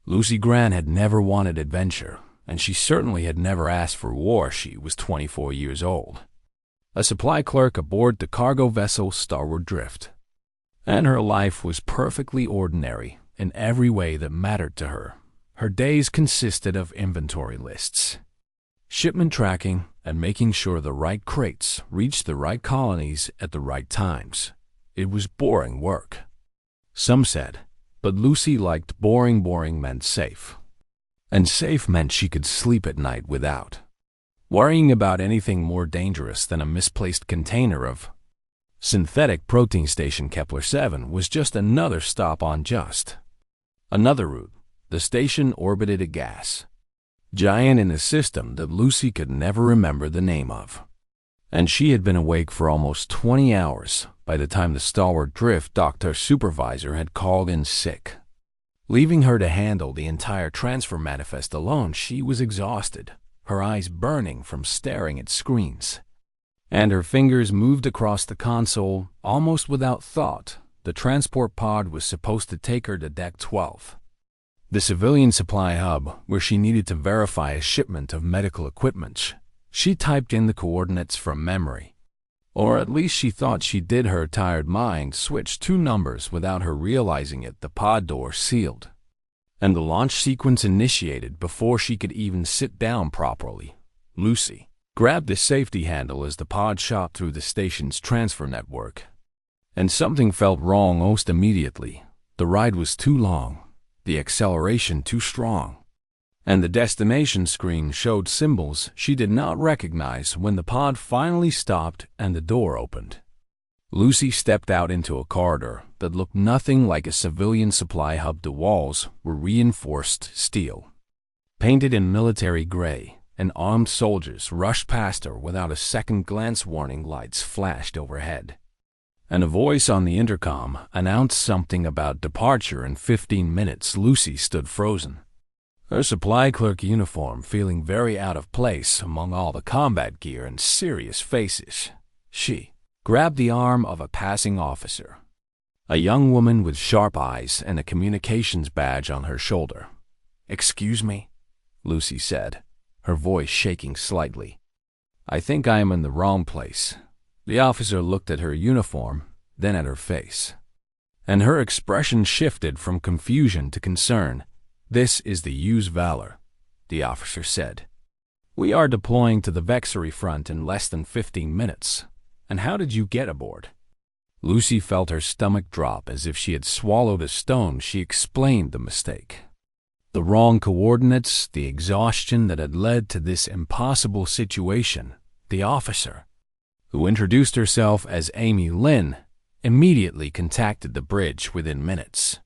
Lucy Grant had never wanted adventure, and she certainly had never asked for war. She was 24 years old, a supply clerk aboard the cargo vessel Starboard Drift, and her life was perfectly ordinary in every way that mattered to her. Her days consisted of inventory lists, shipment tracking, and making sure the right crates reached the right colonies at the right times. It was boring work, some said, but Lucy liked boring. Boring meant safe, and safe meant she could sleep at night without worrying about anything more dangerous than a misplaced container of synthetic protein. Station Kepler 7 was just another stop on just another route. The station orbited a gas giant in a system that Lucy could never remember the name of, and she had been awake for almost 20 hours by the time the Starboard Drift doctor supervisor had called in sick, leaving her to handle the entire transfer manifest alone. She was exhausted, her eyes burning from staring at screens, and her fingers moved across the console almost without thought. The transport pod was supposed to take her to Deck 12, the civilian supply hub where she needed to verify a shipment of medical equipment. She typed in the coordinates from memory, or at least she thought she did. Her tired mind switched two numbers without her realizing it. The pod door sealed, and the launch sequence initiated before she could even sit down properly. Lucy grabbed the safety handle as the pod shot through the station's transfer network, and something felt wrong almost immediately. The ride was too long, the acceleration too strong, and the destination screen showed symbols she did not recognize. When the pod finally stopped and the door opened, Lucy stepped out into a corridor that looked nothing like a civilian supply hub. The walls were reinforced steel, painted in military gray, and armed soldiers rushed past her without a second glance. Warning lights flashed overhead, and a voice on the intercom announced something about departure in 15 minutes. Lucy stood frozen, her supply clerk uniform feeling very out of place among all the combat gear and serious faces. She grabbed the arm of a passing officer, a young woman with sharp eyes and a communications badge on her shoulder. "Excuse me," Lucy said, her voice shaking slightly. "I think I am in the wrong place." The officer looked at her uniform, then at her face, and her expression shifted from confusion to concern. "This is the Use Valor," the officer said. "We are deploying to the Vexery front in less than 15 minutes. And how did you get aboard?" Lucy felt her stomach drop as if she had swallowed a stone. She explained the mistake, the wrong coordinates, the exhaustion that had led to this impossible situation. The officer, who introduced herself as Amy Lynn, immediately contacted the bridge within minutes.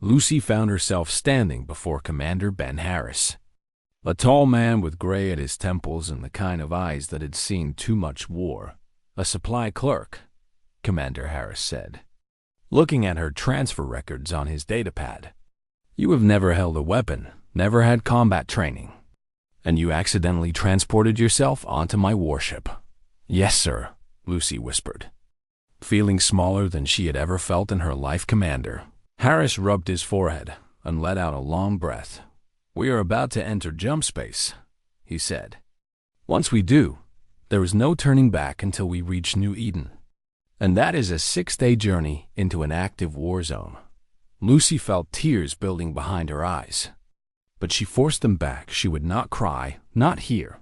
Lucy found herself standing before Commander Ben Harris, a tall man with gray at his temples and the kind of eyes that had seen too much war. "A supply clerk," Commander Harris said, looking at her transfer records on his datapad. "You have never held a weapon, never had combat training, and you accidentally transported yourself onto my warship." "Yes, sir," Lucy whispered, feeling smaller than she had ever felt in her life. Commander Harris rubbed his forehead and let out a long breath. "We are about to enter jump space," he said. "Once we do, there is no turning back until we reach New Eden, and that is a 6-day journey into an active war zone." Lucy felt tears building behind her eyes, but she forced them back. She would not cry, not here,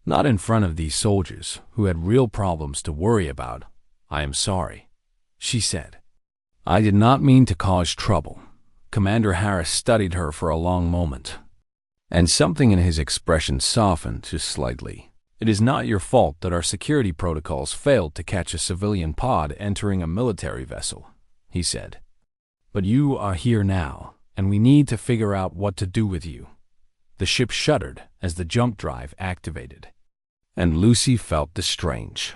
not in front of these soldiers who had real problems to worry about. "I am sorry," she said. "I did not mean to cause trouble." Commander Harris studied her for a long moment, and something in his expression softened just slightly. "It is not your fault that our security protocols failed to catch a civilian pod entering a military vessel," he said. "But you are here now, and we need to figure out what to do with you." The ship shuddered as the jump drive activated, and Lucy felt the strange,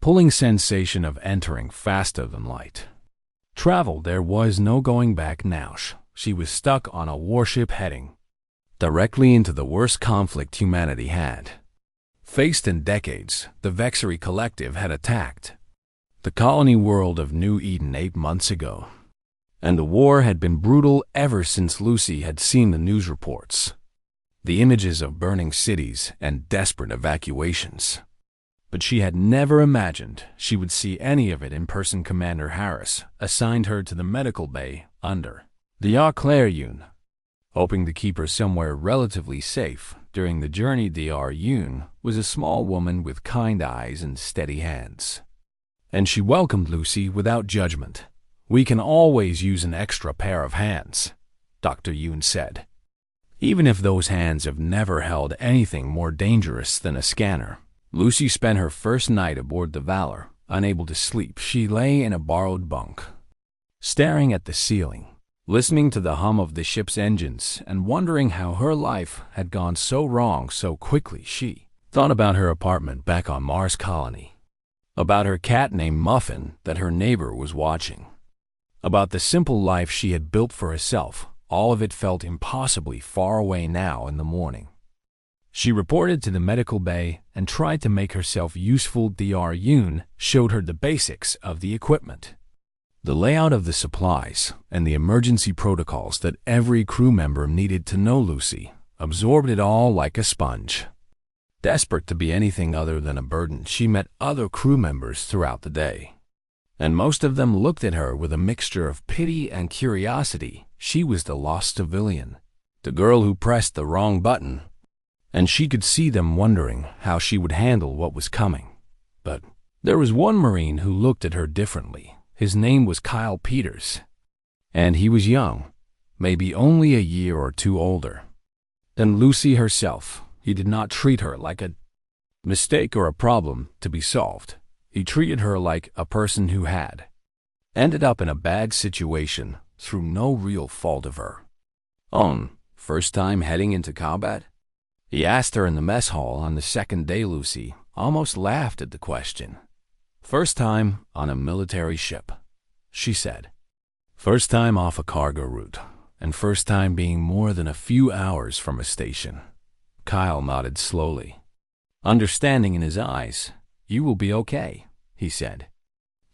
pulling sensation of entering faster than light. Travel, there was no going back now. She was stuck on a warship heading directly into the worst conflict humanity had faced in decades. The Vexery Collective had attacked the colony world of New Eden 8 months ago, And the war had been brutal ever since Lucy had seen the news reports, the images of burning cities and desperate evacuations. But she had never imagined she would see any of it in person. Commander Harris assigned her to the medical bay under Dr. Claire Yoon, hoping to keep her somewhere relatively safe during the journey. Dr. Yoon was a small woman with kind eyes and steady hands, and she welcomed Lucy without judgment. "We can always use an extra pair of hands," Dr. Yoon said, "even if those hands have never held anything more dangerous than a scanner." Lucy spent her first night aboard the Valor. Unable to sleep, she lay in a borrowed bunk, staring at the ceiling, listening to the hum of the ship's engines and wondering how her life had gone so wrong so quickly. She thought about her apartment back on Mars Colony, about her cat named Muffin that her neighbor was watching, about the simple life she had built for herself. All of it felt impossibly far away now. In the morning, she reported to the medical bay and tried to make herself useful. Dr. Yoon showed her the basics of the equipment, the layout of the supplies, and the emergency protocols that every crew member needed to know. Lucy absorbed it all like a sponge. Desperate to be anything other than a burden, she met other crew members throughout the day, and most of them looked at her with a mixture of pity and curiosity. She was the lost civilian, the girl who pressed the wrong button, and she could see them wondering how she would handle what was coming. But there was one Marine who looked at her differently. His name was Kyle Peters, and he was young, maybe only a year or two older than Lucy herself. He did not treat her like a mistake or a problem to be solved. He treated her like a person who had ended up in a bad situation through no real fault of her own. "First time heading into combat?" he asked her in the mess hall on the second day. Lucy almost laughed at the question. "First time on a military ship," she said. "First time off a cargo route, and first time being more than a few hours from a station." Kyle nodded slowly, understanding in his eyes. "You will be okay," he said.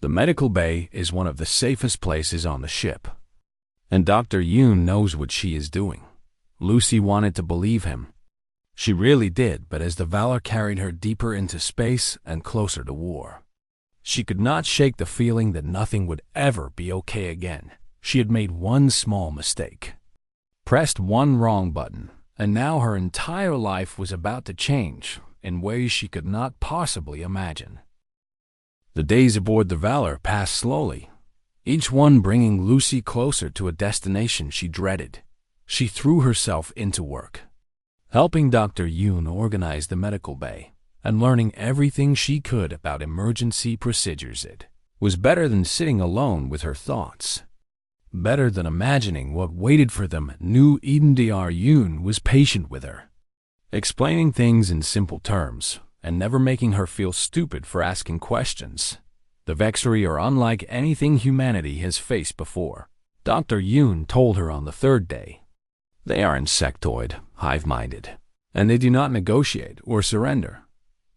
"The medical bay is one of the safest places on the ship, and Dr. Yoon knows what she is doing." Lucy wanted to believe him. She really did, but as the Valor carried her deeper into space and closer to war, she could not shake the feeling that nothing would ever be okay again. She had made one small mistake, pressed one wrong button, and now her entire life was about to change in ways she could not possibly imagine. The days aboard the Valor passed slowly, each one bringing Lucy closer to a destination she dreaded. She threw herself into work, helping Dr. Yoon organize the medical bay and learning everything she could about emergency procedures. It was better than sitting alone with her thoughts, better than imagining what waited for them. New Eden. Dr. Yoon was patient with her, explaining things in simple terms and never making her feel stupid for asking questions. The Vexari are unlike anything humanity has faced before, Dr. Yoon told her on the third day. They are insectoid, hive-minded, and they do not negotiate or surrender.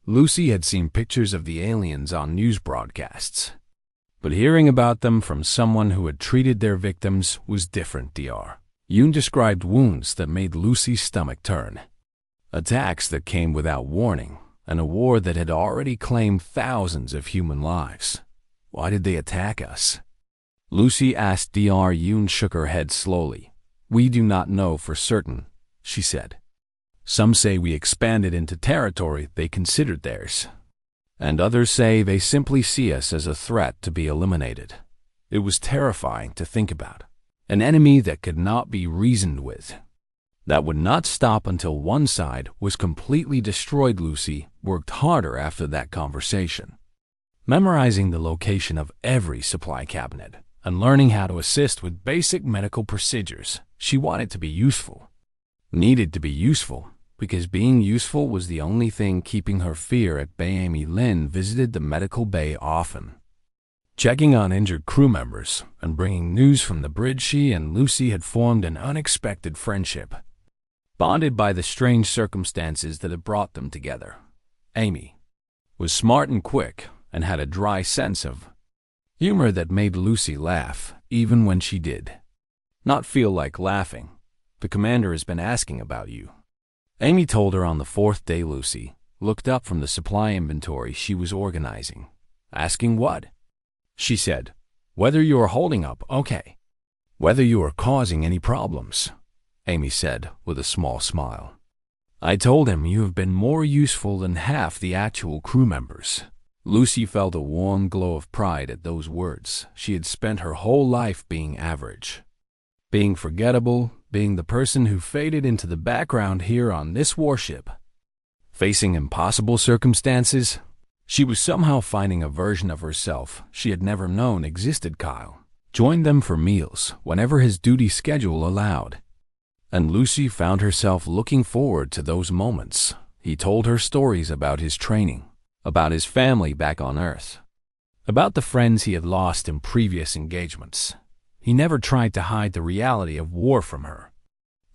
Lucy had seen pictures of the aliens on news broadcasts, but hearing about them from someone who had treated their victims was different. Dr. Yoon described wounds that made Lucy's stomach turn, attacks that came without warning, and a war that had already claimed thousands of human lives. "Why did they attack us?" Lucy asked. Dr. Yoon shook her head slowly. "We do not know for certain," she said. "Some say we expanded into territory they considered theirs, and others say they simply see us as a threat to be eliminated." It was terrifying to think about. An enemy that could not be reasoned with, that would not stop until one side was completely destroyed. Lucy worked harder after that conversation, memorizing the location of every supply cabinet and learning how to assist with basic medical procedures. She wanted to be useful, needed to be useful, because being useful was the only thing keeping her fear at bay. Amy Lin visited the medical bay often, checking on injured crew members and bringing news from the bridge. She and Lucy had formed an unexpected friendship, bonded by the strange circumstances that had brought them together. Amy was smart and quick and had a dry sense of Humor that made Lucy laugh, even when she did not feel like laughing. "The commander has been asking about you," Amy told her on the fourth day. Lucy looked up from the supply inventory she was organizing. "Asking what?" she said. "Whether you are holding up okay. Whether you are causing any problems," Amy said with a small smile. "I told him you have been more useful than half the actual crew members." Lucy felt a warm glow of pride at those words. She had spent her whole life being average, being forgettable, being the person who faded into the background here on this warship. Facing impossible circumstances, she was somehow finding a version of herself she had never known existed. Kyle joined them for meals whenever his duty schedule allowed, and Lucy found herself looking forward to those moments. He told her stories about his training, about his family back on Earth, about the friends he had lost in previous engagements. He never tried to hide the reality of war from her,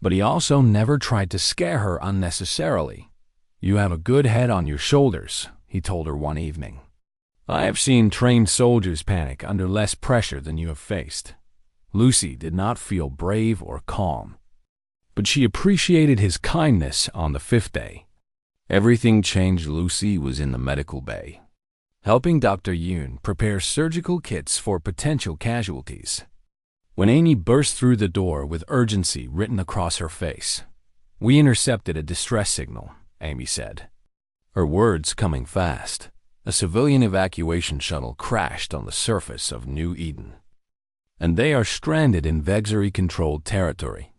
but he also never tried to scare her unnecessarily. "You have a good head on your shoulders," he told her one evening. "I have seen trained soldiers panic under less pressure than you have faced." Lucy did not feel brave or calm, but she appreciated his kindness. On the fifth day, everything changed. Lucy was in the medical bay, helping Dr. Yoon prepare surgical kits for potential casualties, when Amy burst through the door with urgency written across her face. "We intercepted a distress signal," Amy said, her words coming fast. "A civilian evacuation shuttle crashed on the surface of New Eden, and they are stranded in Vexery-controlled territory."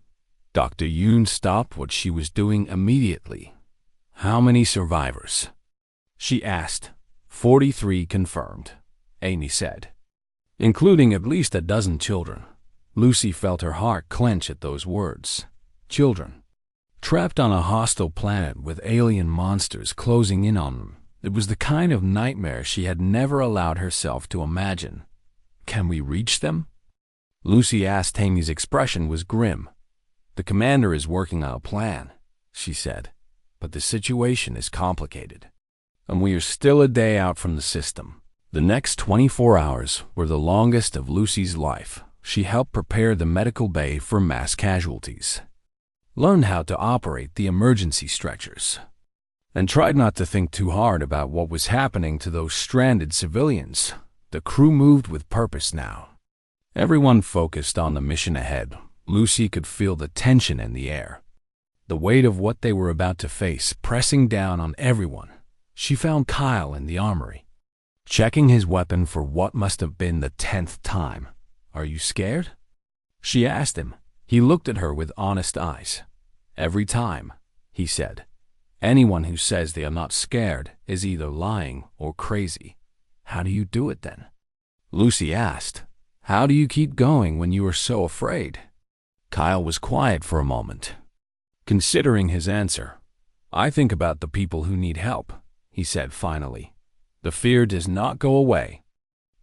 Dr. Yoon stopped what she was doing immediately. "How many survivors?" she asked. 43 confirmed," Amy said, "including at least a dozen children." Lucy felt her heart clench at those words. Children, trapped on a hostile planet with alien monsters closing in on them. It was the kind of nightmare she had never allowed herself to imagine. "Can we reach them?" Lucy asked. Amy's expression was grim. "The commander is working on a plan," she said, "but the situation is complicated, and we are still a day out from the system." The next 24 hours were the longest of Lucy's life. She helped prepare the medical bay for mass casualties, learned how to operate the emergency stretchers, and tried not to think too hard about what was happening to those stranded civilians. The crew moved with purpose now. Everyone focused on the mission ahead. Lucy could feel the tension in the air, the weight of what they were about to face pressing down on everyone. She found Kyle in the armory, checking his weapon for what must have been the 10th time. "Are you scared?" she asked him. He looked at her with honest eyes. "Every time," he said. "Anyone who says they are not scared is either lying or crazy." "How do you do it then?" Lucy asked. "How do you keep going when you are so afraid?" Kyle was quiet for a moment, considering his answer. "I think about the people who need help," he said finally. "The fear does not go away,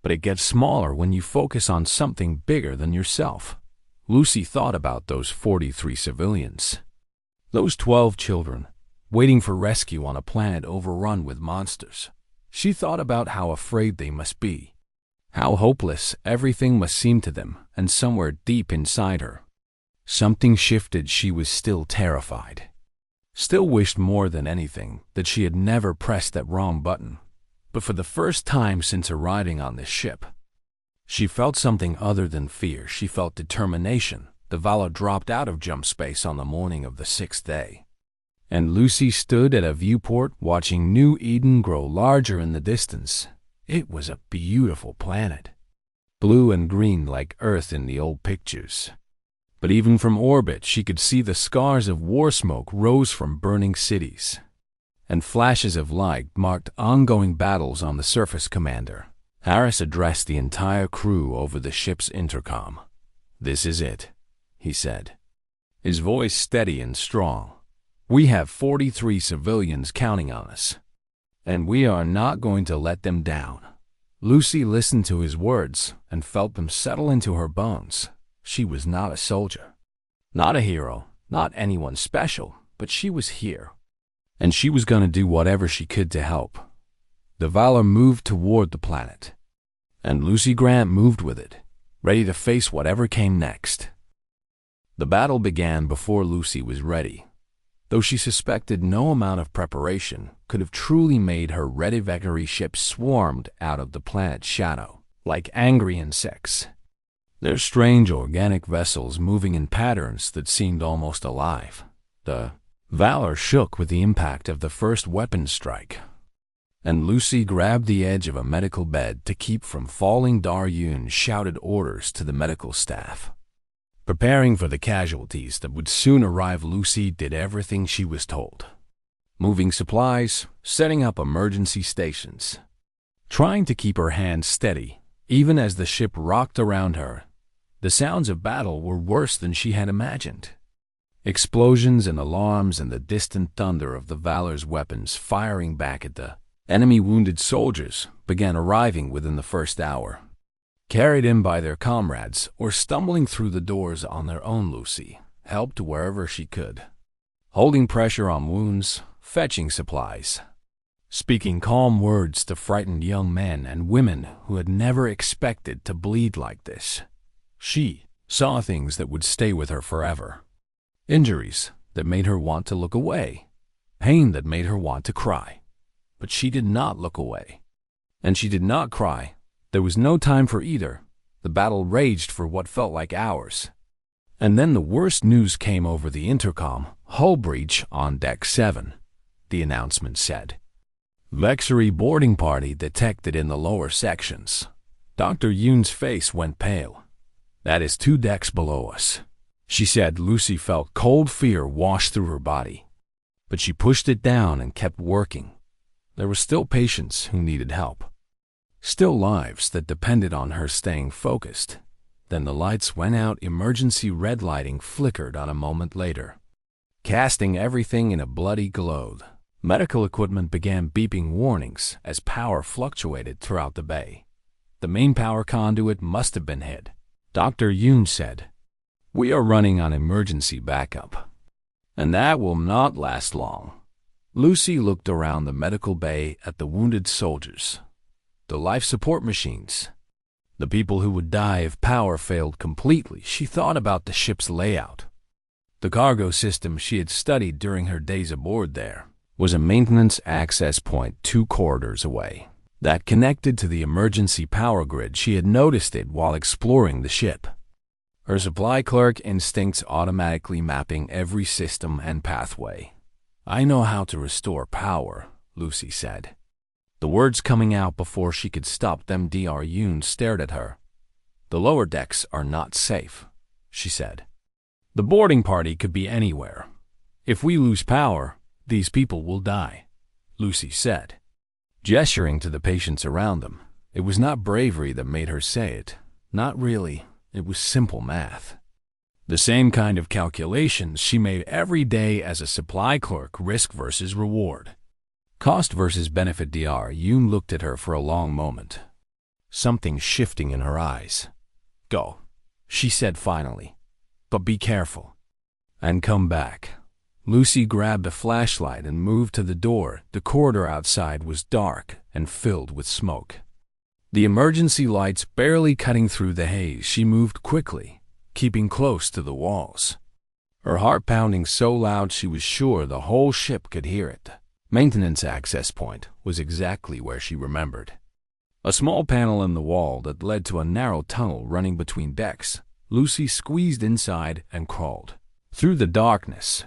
but it gets smaller when you focus on something bigger than yourself." Lucy thought about those 43 civilians, those 12 children, waiting for rescue on a planet overrun with monsters. She thought about how afraid they must be, how hopeless everything must seem to them, and somewhere deep inside her, something shifted. She was still terrified, still wished more than anything that she had never pressed that wrong button. But for the first time since arriving on this ship, she felt something other than fear. She felt determination. The Vala dropped out of jump space on the morning of the 6th day, and Lucy stood at a viewport watching New Eden grow larger in the distance. It was a beautiful planet, blue and green like Earth in the old pictures. But even from orbit, she could see the scars of war smoke rose from burning cities, and flashes of light marked ongoing battles on the surface. Commander Harris addressed the entire crew over the ship's intercom. "This is it," he said, his voice steady and strong. "We have 43 civilians counting on us, and we are not going to let them down." Lucy listened to his words and felt them settle into her bones. She was not a soldier, not a hero, not anyone special, but she was here, and she was going to do whatever she could to help. The Valor moved toward the planet, and Lucy Grant moved with it, ready to face whatever came next. The battle began before Lucy was ready, though she suspected no amount of preparation could have truly made her Redivectory ship swarmed out of the planet's shadow, like angry insects. Their strange organic vessels moving in patterns that seemed almost alive. The Valor shook with the impact of the first weapon strike, and Lucy grabbed the edge of a medical bed to keep from falling. Daryun shouted orders to the medical staff. Preparing for the casualties that would soon arrive, Lucy did everything she was told. Moving supplies, setting up emergency stations, trying to keep her hands steady, even as the ship rocked around her. The sounds of battle were worse than she had imagined. Explosions and alarms and the distant thunder of the Valor's weapons firing back at the enemy wounded soldiers began arriving within the first hour. Carried in by their comrades or stumbling through the doors on their own, Lucy helped wherever she could, holding pressure on wounds, fetching supplies, speaking calm words to frightened young men and women who had never expected to bleed like this. She saw things that would stay with her forever. Injuries that made her want to look away, pain that made her want to cry. But she did not look away, and she did not cry. There was no time for either. The battle raged for what felt like hours. And then the worst news came over the intercom. Hull breach on Deck 7, the announcement said. Vexery boarding party detected in the lower sections. Dr. Yoon's face went pale. That is 2 decks below us, she said. Lucy felt cold fear wash through her body, but she pushed it down and kept working. There were still patients who needed help, still lives that depended on her staying focused. Then the lights went out. Emergency red lighting flickered on a moment later, casting everything in a bloody glow. Medical equipment began beeping warnings as power fluctuated throughout the bay. The main power conduit must have been hit, Dr. Yoon said. We are running on emergency backup, and that will not last long. Lucy looked around the medical bay at the wounded soldiers, the life support machines, the people who would die if power failed completely. She thought about the ship's layout. The cargo system she had studied during her days aboard there was a maintenance access point 2 corridors away that connected to the emergency power grid. She had noticed it while exploring the ship. Her supply clerk instincts automatically mapping every system and pathway. I know how to restore power, Lucy said, the words coming out before she could stop them. Dr. Yoon stared at her. The lower decks are not safe, she said. The boarding party could be anywhere. If we lose power, these people will die, Lucy said, gesturing to the patients around them. It was not bravery that made her say it. Not really. It was simple math. The same kind of calculations she made every day as a supply clerk. Risk versus reward. Cost versus benefit. Dr. Yoon looked at her for a long moment, something shifting in her eyes. Go, she said finally, but be careful. And come back. Lucy grabbed a flashlight and moved to the door. The corridor outside was dark and filled with smoke, the emergency lights barely cutting through the haze. She moved quickly, keeping close to the walls, her heart pounding so loud she was sure the whole ship could hear it. Maintenance access point was exactly where she remembered. A small panel in the wall that led to a narrow tunnel running between decks. Lucy squeezed inside and crawled through the darkness,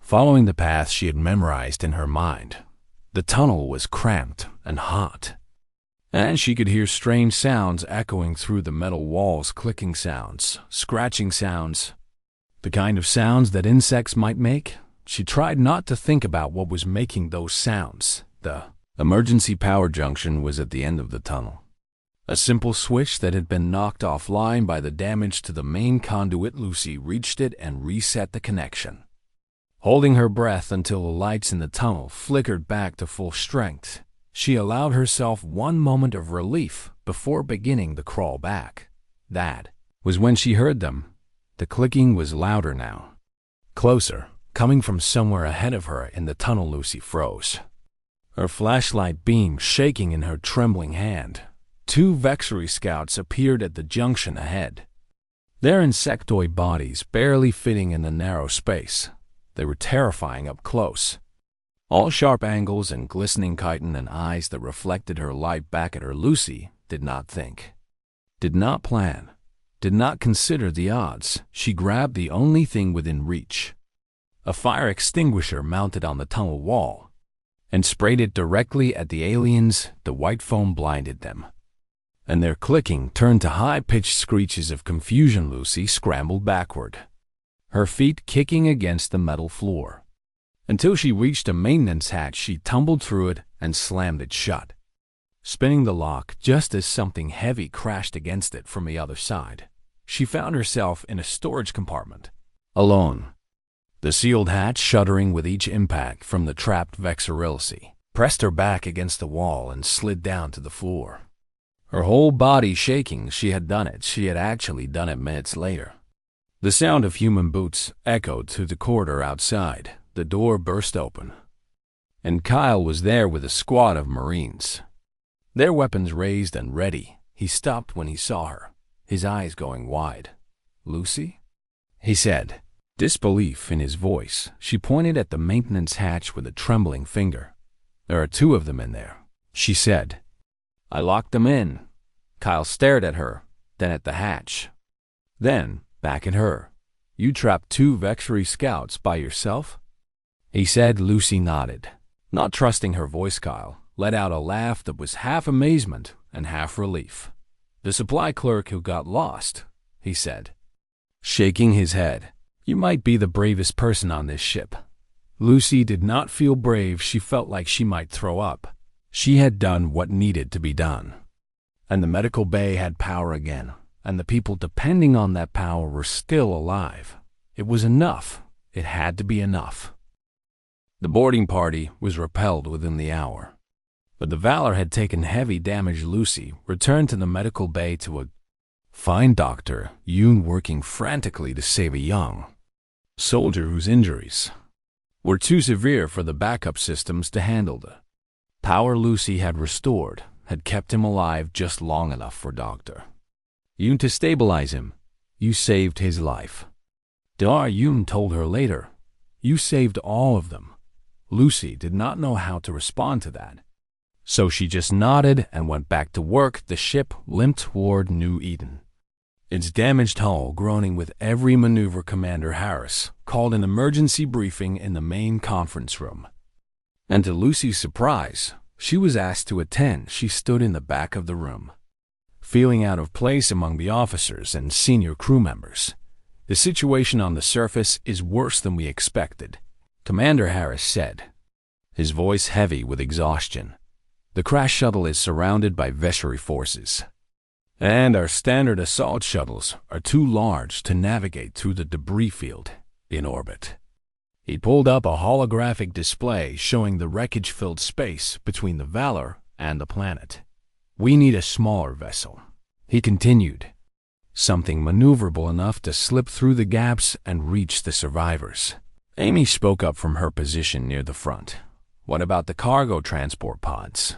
following the path she had memorized in her mind. The tunnel was cramped and hot, and she could hear strange sounds echoing through the metal walls. Clicking sounds, scratching sounds, the kind of sounds that insects might make. She tried not to think about what was making those sounds. The emergency power junction was at the end of the tunnel, a simple switch that had been knocked offline by the damage to the main conduit. Lucy reached it and reset the connection, holding her breath until the lights in the tunnel flickered back to full strength. She allowed herself one moment of relief before beginning the crawl back. That was when she heard them. The clicking was louder now, closer, coming from somewhere ahead of her in the tunnel. Lucy froze, her flashlight beam shaking in her trembling hand. Two Vexery scouts appeared at the junction ahead. Their insectoid bodies barely fitting in the narrow space. They were terrifying up close. All sharp angles and glistening chitin and eyes that reflected her light back at her. Lucy did not think, did not plan, did not consider the odds. She grabbed the only thing within reach, a fire extinguisher mounted on the tunnel wall, and sprayed it directly at the aliens. The white foam blinded them, and their clicking turned to high-pitched screeches of confusion. Lucy scrambled backward, her feet kicking against the metal floor. Until she reached a maintenance hatch, she tumbled through it and slammed it shut, spinning the lock just as something heavy crashed against it from the other side. She found herself in a storage compartment, alone. The sealed hatch, shuddering with each impact from the trapped Vexerility, pressed her back against the wall and slid down to the floor. Her whole body shaking. She had done it. She had actually done it minutes later. The sound of human boots echoed through the corridor outside. The door burst open, and Kyle was there with a squad of Marines, their weapons raised and ready. He stopped when he saw her, his eyes going wide. "Lucy?" he said, disbelief in his voice. She pointed at the maintenance hatch with a trembling finger. "There are two of them in there," she said. "I locked them in." Kyle stared at her, then at the hatch, then back at her. "You trapped two Vexery scouts by yourself?" he said. Lucy nodded, not trusting her voice. Kyle let out a laugh that was half amazement and half relief. "The supply clerk who got lost," he said, shaking his head. "You might be the bravest person on this ship." Lucy did not feel brave. She felt like she might throw up. She had done what needed to be done, and the medical bay had power again, and the people depending on that power were still alive. It was enough. It had to be enough. The boarding party was repelled within the hour, but the Valor had taken heavy damage. Lucy returned to the medical bay to find Dr. Yoon working frantically to save a young soldier whose injuries were too severe for the backup systems to handle. The power Lucy had restored had kept him alive just long enough for Dr. Yoon to stabilize him. "You saved his life," Dr. Yoon told her later. "You saved all of them." Lucy did not know how to respond to that, so she just nodded and went back to work. The ship limped toward New Eden, its damaged hull groaning with every maneuver. Commander Harris called an emergency briefing in the main conference room, and to Lucy's surprise, she was asked to attend. She stood in the back of the room, feeling out of place among the officers and senior crew members. "The situation on the surface is worse than we expected," Commander Harris said, his voice heavy with exhaustion. "The crash shuttle is surrounded by Vexery forces, and our standard assault shuttles are too large to navigate through the debris field in orbit." He pulled up a holographic display showing the wreckage-filled space between the Valor and the planet. "We need a smaller vessel," he continued, "something maneuverable enough to slip through the gaps and reach the survivors." Amy spoke up from her position near the front. "What about the cargo transport pods?"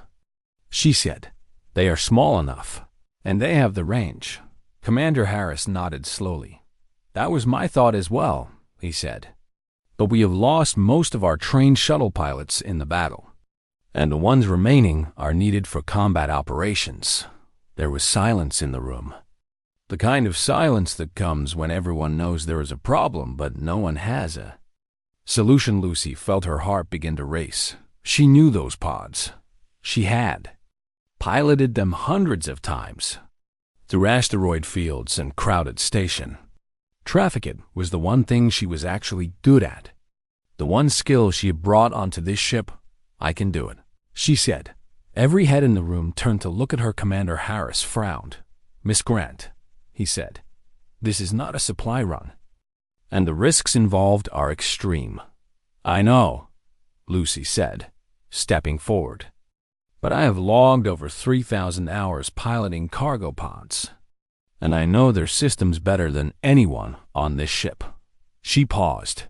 she said. "They are small enough, and they have the range." Commander Harris nodded slowly. "That was my thought as well," he said. "But we have lost most of our trained shuttle pilots in the battle, and the ones remaining are needed for combat operations." There was silence in the room, the kind of silence that comes when everyone knows there is a problem but no one has a solution. Lucy felt her heart begin to race. She knew those pods. She had piloted them hundreds of times through asteroid fields and crowded station. Traffic was the one thing she was actually good at, the one skill she had brought onto this ship. "I can do it," she said. Every head in the room turned to look at her. Commander Harris frowned. "Miss Grant," he said, "this is not a supply run, and the risks involved are extreme." "I know," Lucy said, stepping forward, "but I have logged over 3,000 hours piloting cargo pods, and I know their systems better than anyone on this ship." She paused,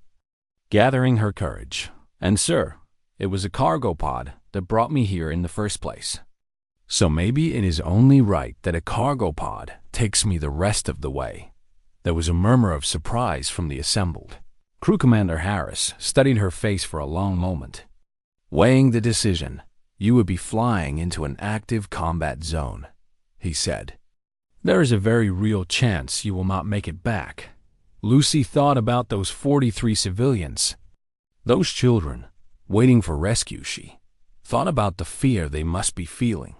gathering her courage. "And sir, it was a cargo pod that brought me here in the first place." So maybe it is only right that a cargo pod takes me the rest of the way. There was a murmur of surprise from the assembled. Crew Commander Harris studied her face for a long moment. Weighing the decision, you would be flying into an active combat zone, he said. There is a very real chance you will not make it back. Lucy thought about those 43 civilians. Those children, waiting for rescue. She thought about the fear they must be feeling,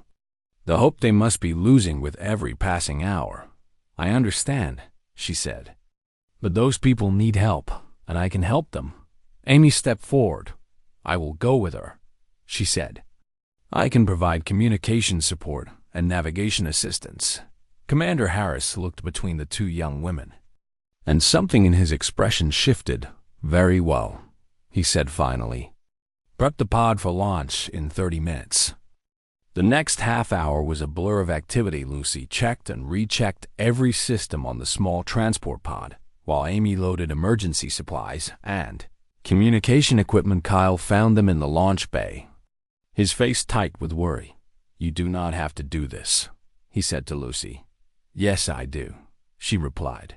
the hope they must be losing with every passing hour. I understand, she said. But those people need help, and I can help them. Amy stepped forward. I will go with her, she said. I can provide communication support and navigation assistance. Commander Harris looked between the two young women, and something in his expression shifted. Very well, he said finally. Prep the pod for launch in 30 minutes. The next half hour was a blur of activity. Lucy checked and rechecked every system on the small transport pod, while Amy loaded emergency supplies and communication equipment. Kyle found them in the launch bay, his face tight with worry. You do not have to do this, he said to Lucy. Yes, I do, she replied.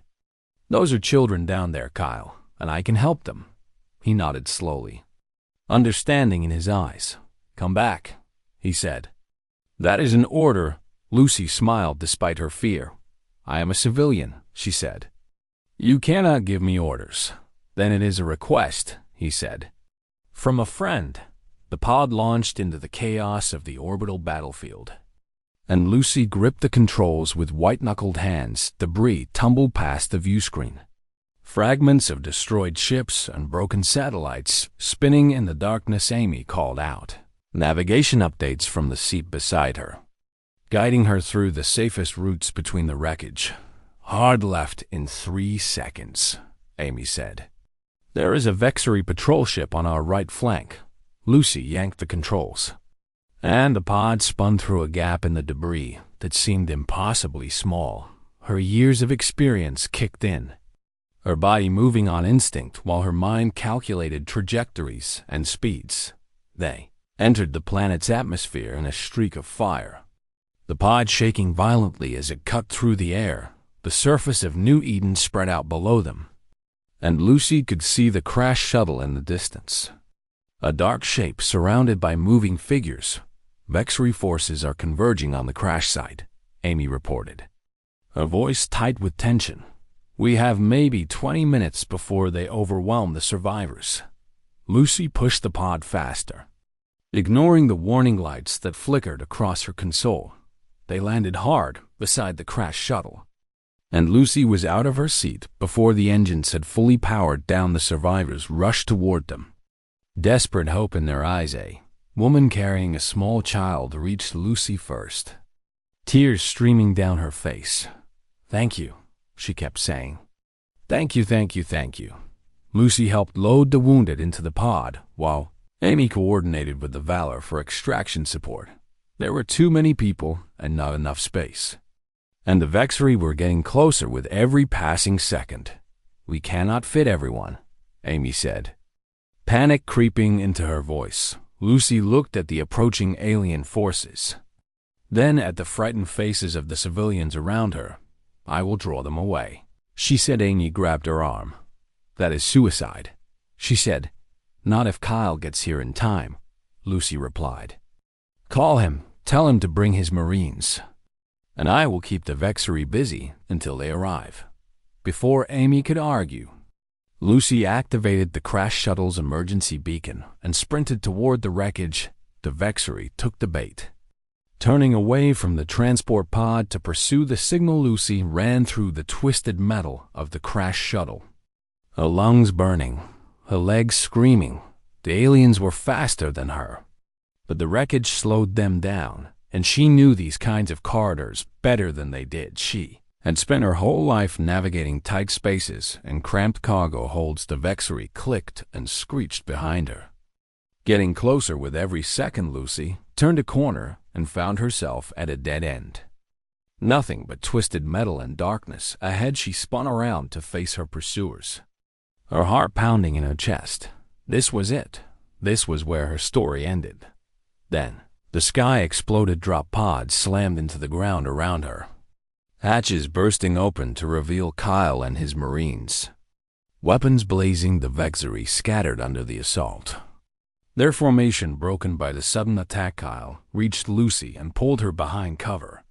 Those are children down there, Kyle, and I can help them. He nodded slowly, understanding in his eyes. Come back, he said. That is an order. Lucy smiled despite her fear. I am a civilian, she said. You cannot give me orders. Then it is a request, he said. From a friend. The pod launched into the chaos of the orbital battlefield, and Lucy gripped the controls with white-knuckled hands. Debris tumbled past the view screen. Fragments of destroyed ships and broken satellites spinning in the darkness. Amy called out navigation updates from the seat beside her, guiding her through the safest routes between the wreckage. Hard left in 3 seconds, Amy said. There is a Vexery patrol ship on our right flank. Lucy yanked the controls, and the pod spun through a gap in the debris that seemed impossibly small. Her years of experience kicked in, her body moving on instinct while her mind calculated trajectories and speeds. They entered the planet's atmosphere in a streak of fire, the pod shaking violently as it cut through the air. The surface of New Eden spread out below them, and Lucy could see the crash shuttle in the distance, a dark shape surrounded by moving figures. Vexery forces are converging on the crash site, Amy reported, her voice tight with tension. We have maybe 20 minutes before they overwhelm the survivors. Lucy pushed the pod faster, ignoring the warning lights that flickered across her console. They landed hard beside the crash shuttle, and Lucy was out of her seat before the engines had fully powered down. The survivors rushed toward them, desperate hope in their eyes. A woman carrying a small child reached Lucy first, tears streaming down her face. Thank you, she kept saying. Thank you, thank you, thank you. Lucy helped load the wounded into the pod, while Amy coordinated with the Valor for extraction support. There were too many people and not enough space, and the Vexery were getting closer with every passing second. We cannot fit everyone, Amy said, panic creeping into her voice. Lucy looked at the approaching alien forces, then at the frightened faces of the civilians around her. I will draw them away, she said. Amy grabbed her arm. That is suicide, she said. Not if Kyle gets here in time, Lucy replied. Call him, tell him to bring his Marines, and I will keep the Vexery busy until they arrive. Before Amy could argue, Lucy activated the crash shuttle's emergency beacon and sprinted toward the wreckage. The Vexery took the bait, turning away from the transport pod to pursue the signal. Lucy ran through the twisted metal of the crash shuttle, her lungs burning, her legs screaming. The aliens were faster than her, but the wreckage slowed them down, and she knew these kinds of corridors better than they did. She had spent her whole life navigating tight spaces and cramped cargo holds. The Vexery clicked and screeched behind her, getting closer with every second. Lucy turned a corner and found herself at a dead end. Nothing but twisted metal and darkness ahead. She spun around to face her pursuers, her heart pounding in her chest. This was it. This was where her story ended. Then The sky exploded, drop pods slammed into the ground around her, hatches bursting open to reveal Kyle and his Marines. Weapons blazing, the Vexery scattered under the assault. Their formation broken by the sudden attack. Kyle reached Lucy and pulled her behind cover,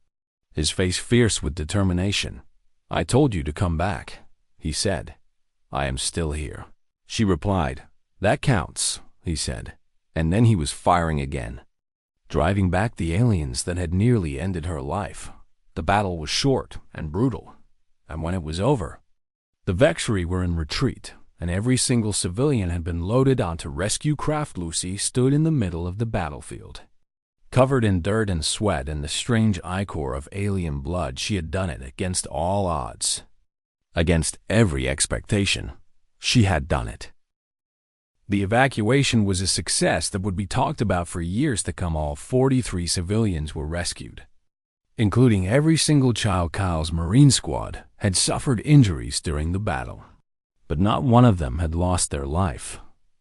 his face fierce with determination. "I told you to come back," he said. "I am still here." She replied. "That counts," he said, and then he was firing again, driving back the aliens that had nearly ended her life. The battle was short and brutal, and when it was over, the Vexery were in retreat, and every single civilian had been loaded onto rescue craft. Lucy stood in the middle of the battlefield, covered in dirt and sweat and the strange ichor of alien blood. She had done it against all odds, against every expectation. She had done it. The evacuation was a success that would be talked about for years to come. All 43 civilians were rescued, including every single child. Kyle's Marine squad had suffered injuries during the battle, but not one of them had lost their life.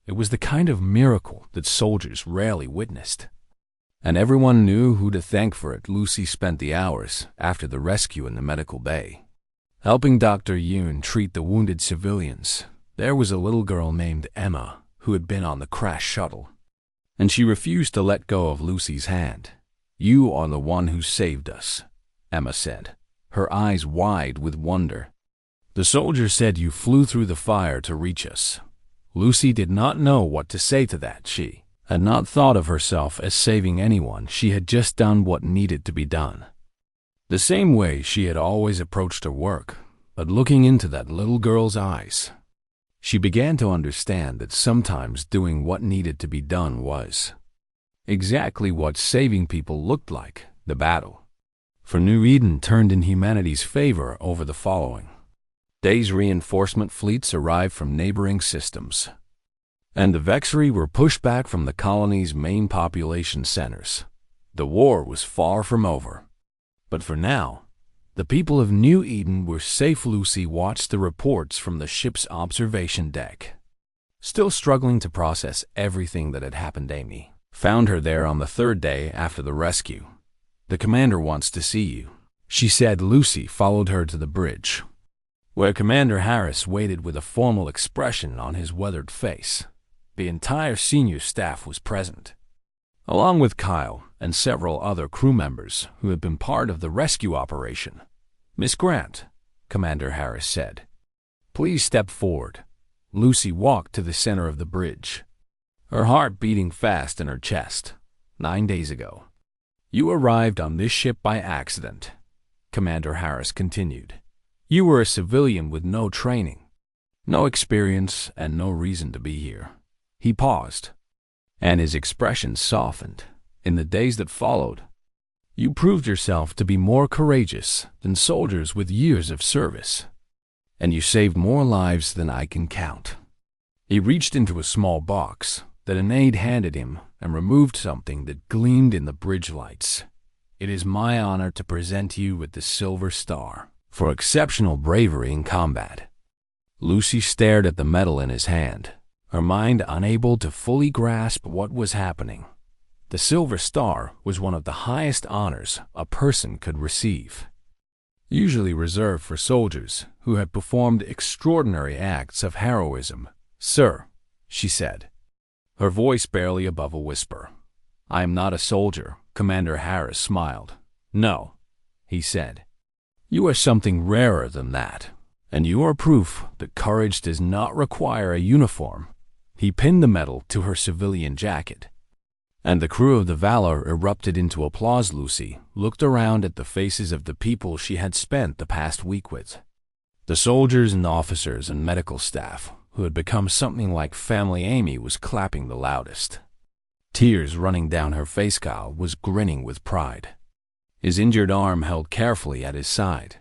It was the kind of miracle that soldiers rarely witnessed, and everyone knew who to thank for it. Lucy spent the hours after the rescue in the medical bay, helping Dr. Yoon treat the wounded civilians. There was a little girl named Emma who had been on the crash shuttle, and she refused to let go of Lucy's hand. "You are the one who saved us," Emma said, her eyes wide with wonder. "The soldier said you flew through the fire to reach us." Lucy did not know what to say to that. She had not thought of herself as saving anyone. She had just done what needed to be done, the same way she had always approached her work. But looking into that little girl's eyes, she began to understand that sometimes doing what needed to be done was exactly what saving people looked like. The battle for New Eden turned in humanity's favor over the following days. Reinforcement fleets arrived from neighboring systems, and the Vexery were pushed back from the colony's main population centers. The war was far from over, but for now, the people of New Eden were safe. Lucy watched the reports from the ship's observation deck, still struggling to process everything that had happened. Amy found her there on the third day after the rescue. "The commander wants to see you," she said. Lucy followed her to the bridge, where Commander Harris waited with a formal expression on his weathered face. The entire senior staff was present, along with Kyle and several other crew members who had been part of the rescue operation. "Miss Grant," Commander Harris said, "please step forward." Lucy walked to the center of the bridge, her heart beating fast in her chest. 9 days ago, you arrived on this ship by accident," Commander Harris continued. "You were a civilian with no training, no experience, and no reason to be here." He paused, and his expression softened. "In the days that followed, you proved yourself to be more courageous than soldiers with years of service, and you saved more lives than I can count." He reached into a small box that an aide handed him and removed something that gleamed in the bridge lights. "It is my honor to present you with the Silver Star for exceptional bravery in combat." Lucy stared at the medal in his hand, her mind unable to fully grasp what was happening. The Silver Star was one of the highest honors a person could receive, usually reserved for soldiers who had performed extraordinary acts of heroism. "Sir," she said, her voice barely above a whisper. "I am not a soldier," Commander Harris smiled. "No," he said. "You are something rarer than that, and you are proof that courage does not require a uniform." He pinned the medal to her civilian jacket, and the crew of the Valor erupted into applause. Lucy looked around at the faces of the people she had spent the past week with, the soldiers and officers and medical staff who had become something like family. Amy was clapping the loudest, tears running down her face. Kyle was grinning with pride, his injured arm held carefully at his side.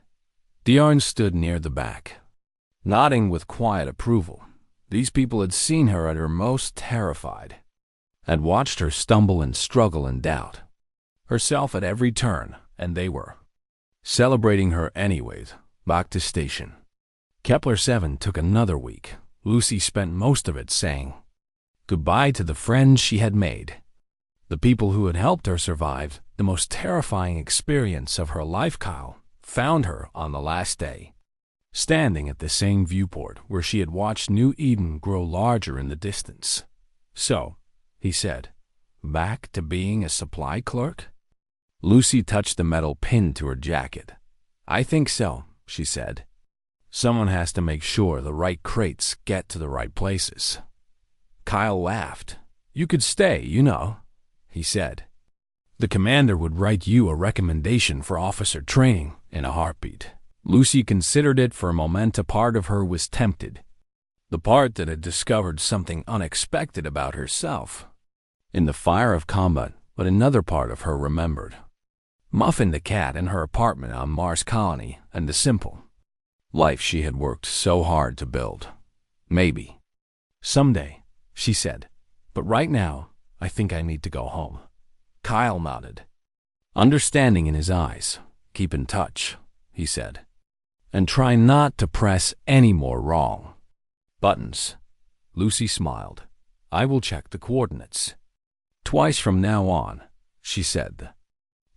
Diarn stood near the back, nodding with quiet approval. These people had seen her at her most terrified, had watched her stumble and struggle and doubt herself at every turn, and they were celebrating her anyways. Back to station, Kepler 7 took another week. Lucy spent most of it saying goodbye to the friends she had made, The people who had helped her survive the most terrifying experience of her life, Kyle, found her on the last day, standing at the same viewport where she had watched New Eden grow larger in the distance. "So," he said, "back to being a supply clerk?" Lucy touched the metal pin to her jacket. "I think so," she said. "Someone has to make sure the right crates get to the right places." Kyle laughed. "You could stay, you know," he said. "The commander would write you a recommendation for officer training in a heartbeat." Lucy considered it for a moment. A part of her was tempted. The part that had discovered something unexpected about herself in the fire of combat, but another part of her remembered Muffin the cat in her apartment on Mars Colony and the simple life she had worked so hard to build. "Maybe someday," she said, "but right now, I think I need to go home." Kyle nodded, understanding in his eyes. "Keep in touch," he said, "and try not to press any more wrong buttons." Lucy smiled. "I will check the coordinates twice from now on," she said. The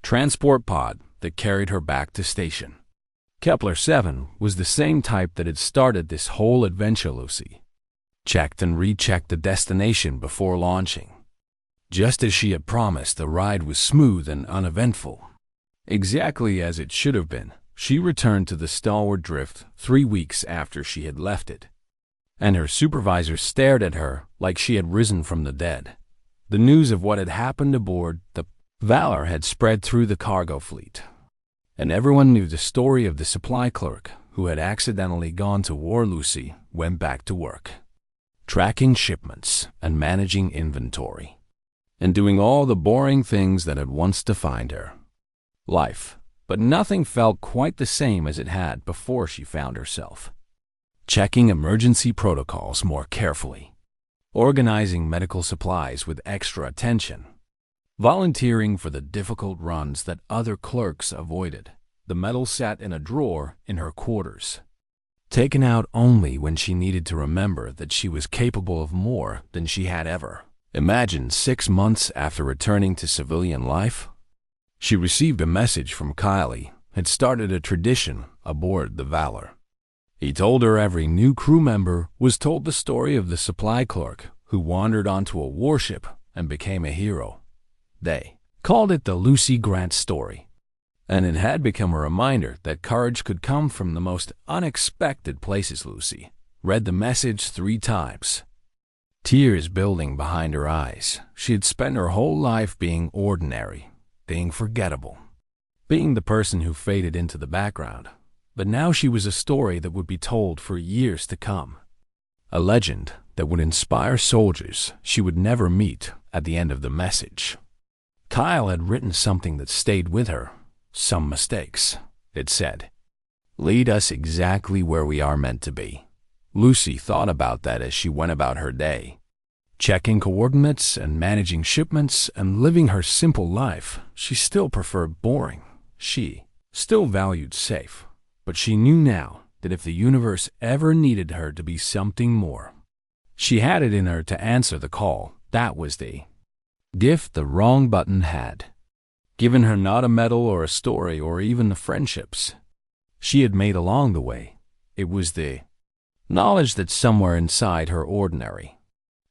transport pod that carried her back to station Kepler 7 was the same type that had started this whole adventure. Lucy checked and rechecked the destination before launching. Just as she had promised, the ride was smooth and uneventful. Exactly as it should have been. She returned to the Starboard Drift 3 weeks after she had left it, and her supervisor stared at her like she had risen from the dead. The news of what had happened aboard the Valor had spread through the cargo fleet, and everyone knew the story of the supply clerk who had accidentally gone to war. Lucy went back to work, tracking shipments and managing inventory, and doing all the boring things that had once defined her life. But nothing felt quite the same as it had before. She found herself checking emergency protocols more carefully, organizing medical supplies with extra attention, volunteering for the difficult runs that other clerks avoided. The medal sat in a drawer in her quarters, taken out only when she needed to remember that she was capable of more than she had ever imagined. 6 months after returning to civilian life, she received a message from Kylie, had started a tradition aboard the Valor. He told her every new crew member was told the story of the supply clerk who wandered onto a warship and became a hero. They called it the Lucy Grant story, and it had become a reminder that courage could come from the most unexpected places. Lucy read the message 3 times, tears building behind her eyes. She had spent her whole life being ordinary, being forgettable, being the person who faded into the background. But now she was a story that would be told for years to come, a legend that would inspire soldiers she would never meet. At the end of the message, Kyle had written something that stayed with her. "Some mistakes," it said, "lead us exactly where we are meant to be." Lucy thought about that as she went about her day, checking coordinates and managing shipments and living her simple life. She still preferred boring. She still valued safe. But she knew now that if the universe ever needed her to be something more, she had it in her to answer the call. That was the gift the wrong button had given her, not a medal or a story or even the friendships she had made along the way. It was the knowledge that somewhere inside her ordinary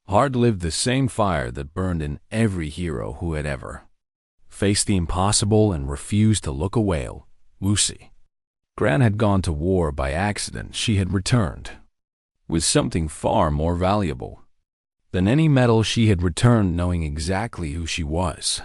heart lived the same fire that burned in every hero who had ever faced the impossible and refused to look away. Lucy Grant had gone to war by accident. She had returned with something far more valuable than any medal. She had returned knowing exactly who she was.